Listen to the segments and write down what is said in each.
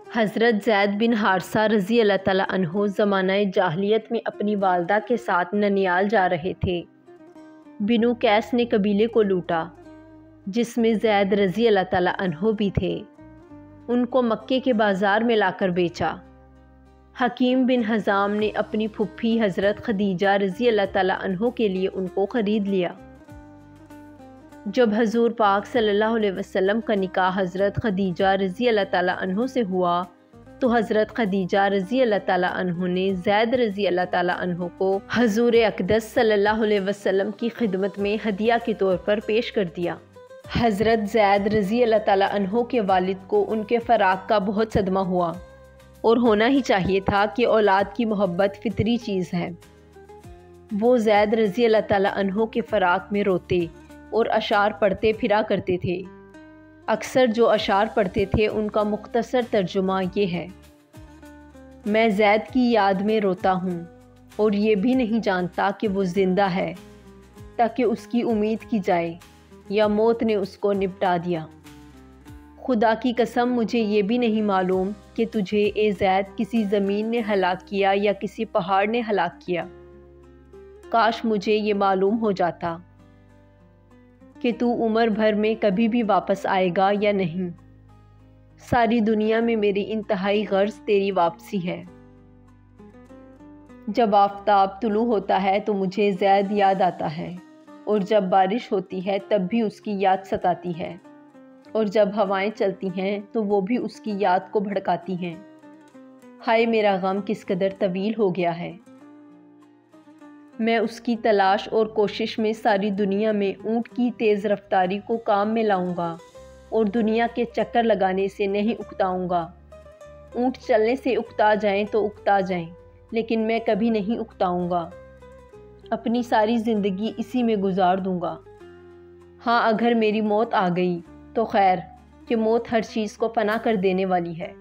حضرت زید بن حارثہ رضی اللہ تعالیٰ عنہ زمانہ جاہلیت میں اپنی والدہ کے ساتھ ننیال جا رہے تھے۔ بنو قیس نے قبیلے کو لوٹا، جس میں زید رضی اللہ تعالیٰ عنہ بھی تھے۔ ان کو مکے کے بازار میں لا کر بیچا۔ حکیم بن حزام نے اپنی پھپھی حضرت خدیجہ رضی اللہ تعالیٰ عنہ کے لیے ان کو خرید لیا۔ جب حضور پاک صلی اللہ علیہ وسلم کا نکاح حضرت خدیجہ رضی اللہ تعالیٰ عنہ سے ہوا تو حضرت خدیجہ رضی اللہ تعالیٰ عنہ نے زید رضی اللہ تعالیٰ عنہ کو حضور اقدس صلی اللہ علیہ وسلم کی خدمت میں ہدیہ کے طور پر پیش کر دیا۔ حضرت زید رضی اللہ تعالیٰ عنہ کے والد کو ان کے فراق کا بہت صدمہ ہوا، اور ہونا ہی چاہیے تھا کہ اولاد کی محبت فطری چیز ہے۔ وہ زید رضی اللہ تعالیٰ عنہ کے فراق میں روتے اور اشعار پڑھتے پھرا کرتے تھے۔ اکثر جو اشعار پڑھتے تھے ان کا مختصر ترجمہ یہ ہے: میں زید کی یاد میں روتا ہوں اور یہ بھی نہیں جانتا کہ وہ زندہ ہے، تاکہ اس کی امید کی جائے، یا موت نے اس کو نپٹا دیا۔ خدا کی قسم مجھے یہ بھی نہیں معلوم کہ تجھے اے زید کسی زمین نے ہلاک کیا یا کسی پہاڑ نے ہلاک کیا۔ کاش مجھے یہ معلوم ہو جاتا کہ تو عمر بھر میں کبھی بھی واپس آئے گا یا نہیں۔ ساری دنیا میں میری انتہائی غرض تیری واپسی ہے۔ جب آفتاب طلوع ہوتا ہے تو مجھے زید یاد آتا ہے، اور جب بارش ہوتی ہے تب بھی اس کی یاد ستاتی ہے، اور جب ہوائیں چلتی ہیں تو وہ بھی اس کی یاد کو بھڑکاتی ہیں۔ ہائے میرا غم کس قدر طویل ہو گیا ہے۔ میں اس کی تلاش اور کوشش میں ساری دنیا میں اونٹ کی تیز رفتاری کو کام میں لاؤں گا، اور دنیا کے چکر لگانے سے نہیں اکتاؤں گا۔ اونٹ چلنے سے اکتا جائیں تو اکتا جائیں، لیکن میں کبھی نہیں اکتاؤں گا۔ اپنی ساری زندگی اسی میں گزار دوں گا۔ ہاں اگر میری موت آ گئی تو خیر، کہ موت ہر چیز کو فنا کر دینے والی ہے۔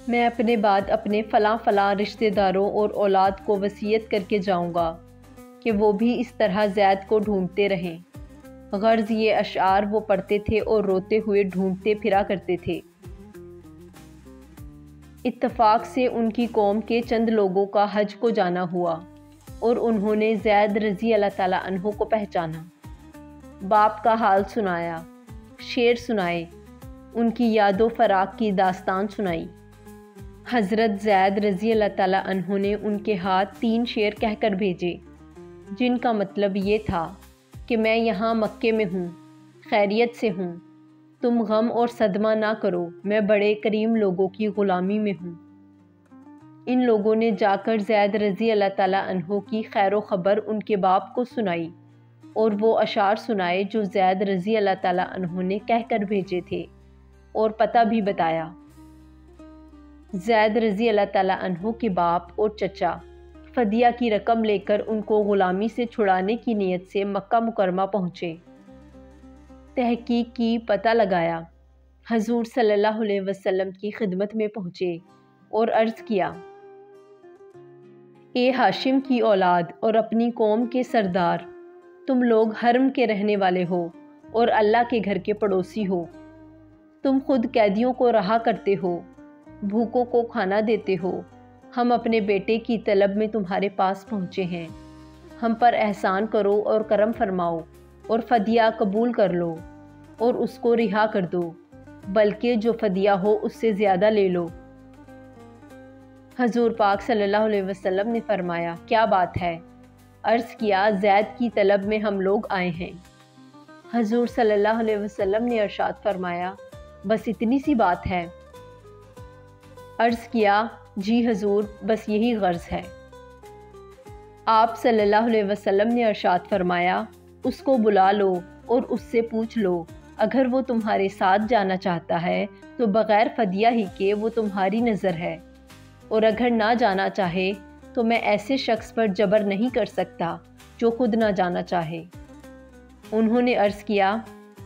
میں اپنے بعد اپنے فلاں فلاں رشتہ داروں اور اولاد کو وصیت کر کے جاؤں گا کہ وہ بھی اس طرح زید کو ڈھونڈتے رہیں۔ غرض یہ اشعار وہ پڑھتے تھے اور روتے ہوئے ڈھونڈتے پھرا کرتے تھے۔ اتفاق سے ان کی قوم کے چند لوگوں کا حج کو جانا ہوا، اور انہوں نے زید رضی اللہ تعالیٰ عنہ کو پہچانا۔ باپ کا حال سنایا، شعر سنائے، ان کی یاد و فراق کی داستان سنائی۔ حضرت زید رضی اللہ تعالیٰ عنہ نے ان کے ہاتھ 3 شعر کہہ کر بھیجے، جن کا مطلب یہ تھا کہ میں یہاں مکے میں ہوں، خیریت سے ہوں، تم غم اور صدمہ نہ کرو، میں بڑے کریم لوگوں کی غلامی میں ہوں۔ ان لوگوں نے جا کر زید رضی اللہ تعالیٰ عنہ کی خیر و خبر ان کے باپ کو سنائی، اور وہ اشعار سنائے جو زید رضی اللہ تعالیٰ عنہ نے کہہ کر بھیجے تھے، اور پتہ بھی بتایا۔ زید رضی اللہ تعالیٰ عنہ کے باپ اور چچا فدیہ کی رقم لے کر ان کو غلامی سے چھڑانے کی نیت سے مکہ مکرمہ پہنچے۔ تحقیق کی، پتہ لگایا، حضور صلی اللہ علیہ وسلم کی خدمت میں پہنچے اور عرض کیا: اے ہاشم کی اولاد اور اپنی قوم کے سردار، تم لوگ حرم کے رہنے والے ہو اور اللہ کے گھر کے پڑوسی ہو۔ تم خود قیدیوں کو رہا کرتے ہو، بھوکوں کو کھانا دیتے ہو۔ ہم اپنے بیٹے کی طلب میں تمہارے پاس پہنچے ہیں۔ ہم پر احسان کرو اور کرم فرماؤ، اور فدیہ قبول کر لو اور اس کو رہا کر دو، بلکہ جو فدیہ ہو اس سے زیادہ لے لو۔ حضور پاک صلی اللہ علیہ وسلم نے فرمایا: کیا بات ہے؟ عرض کیا: زید کی طلب میں ہم لوگ آئے ہیں۔ حضور صلی اللہ علیہ وسلم نے ارشاد فرمایا: بس اتنی سی بات ہے؟ عرض کیا: جی حضور، بس یہی غرض ہے۔ آپ صلی اللہ علیہ وسلم نے ارشاد فرمایا: اس کو بلا لو اور اس سے پوچھ لو، اگر وہ تمہارے ساتھ جانا چاہتا ہے تو بغیر فدیہ ہی کے وہ تمہاری نظر ہے، اور اگر نہ جانا چاہے تو میں ایسے شخص پر جبر نہیں کر سکتا جو خود نہ جانا چاہے۔ انہوں نے عرض کیا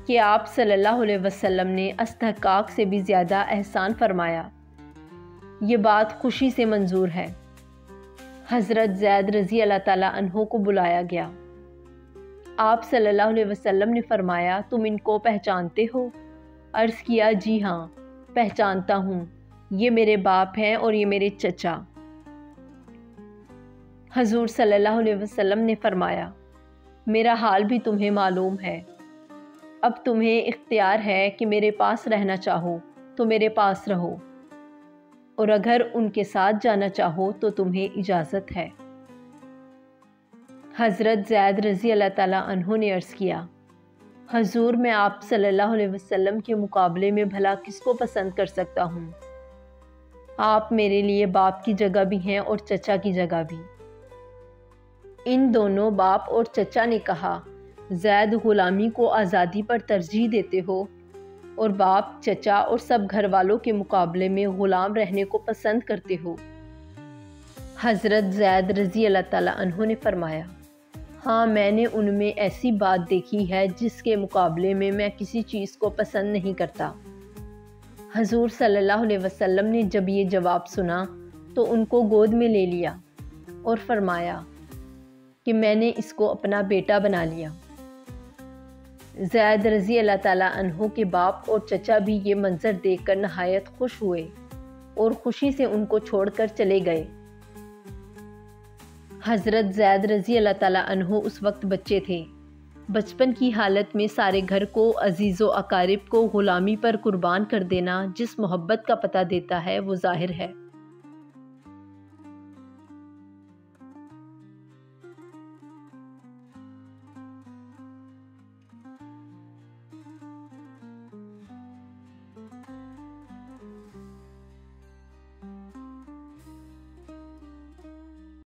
کہ آپ صلی اللہ علیہ وسلم نے استحقاق سے بھی زیادہ احسان فرمایا۔ یہ بات خوشی سے منظور ہے۔ حضرت زید رضی اللہ تعالیٰ عنہ کو بلایا گیا۔ آپ صلی اللہ علیہ وسلم نے فرمایا: تم ان کو پہچانتے ہو؟ عرض کیا: جی ہاں، پہچانتا ہوں، یہ میرے باپ ہیں اور یہ میرے چچا۔ حضور صلی اللہ علیہ وسلم نے فرمایا، میرا حال بھی تمہیں معلوم ہے، اب تمہیں اختیار ہے کہ میرے پاس رہنا چاہو تو میرے پاس رہو، اور اگر ان کے ساتھ جانا چاہو تو تمہیں اجازت ہے۔ حضرت زید رضی اللہ تعالیٰ عنہ نے عرض کیا، حضور میں آپ صلی اللہ علیہ وسلم کے مقابلے میں بھلا کس کو پسند کر سکتا ہوں؟ آپ میرے لیے باپ کی جگہ بھی ہیں اور چچا کی جگہ بھی۔ ان دونوں باپ اور چچا نے کہا، زید غلامی کو آزادی پر ترجیح دیتے ہو، اور باپ، چچا اور سب گھر والوں کے مقابلے میں غلام رہنے کو پسند کرتے ہو۔ حضرت زید رضی اللہ تعالیٰ عنہ نے فرمایا، ہاں، میں نے ان میں ایسی بات دیکھی ہے جس کے مقابلے میں میں کسی چیز کو پسند نہیں کرتا۔ حضور صلی اللہ علیہ وسلم نے جب یہ جواب سنا تو ان کو گود میں لے لیا اور فرمایا کہ میں نے اس کو اپنا بیٹا بنا لیا۔ زید رضی اللہ تعالیٰ عنہ کے باپ اور چچا بھی یہ منظر دیکھ کر نہایت خوش ہوئے اور خوشی سے ان کو چھوڑ کر چلے گئے۔ حضرت زید رضی اللہ تعالیٰ عنہ اس وقت بچے تھے۔ بچپن کی حالت میں سارے گھر کو، عزیز و اقارب کو غلامی پر قربان کر دینا جس محبت کا پتہ دیتا ہے وہ ظاہر ہے۔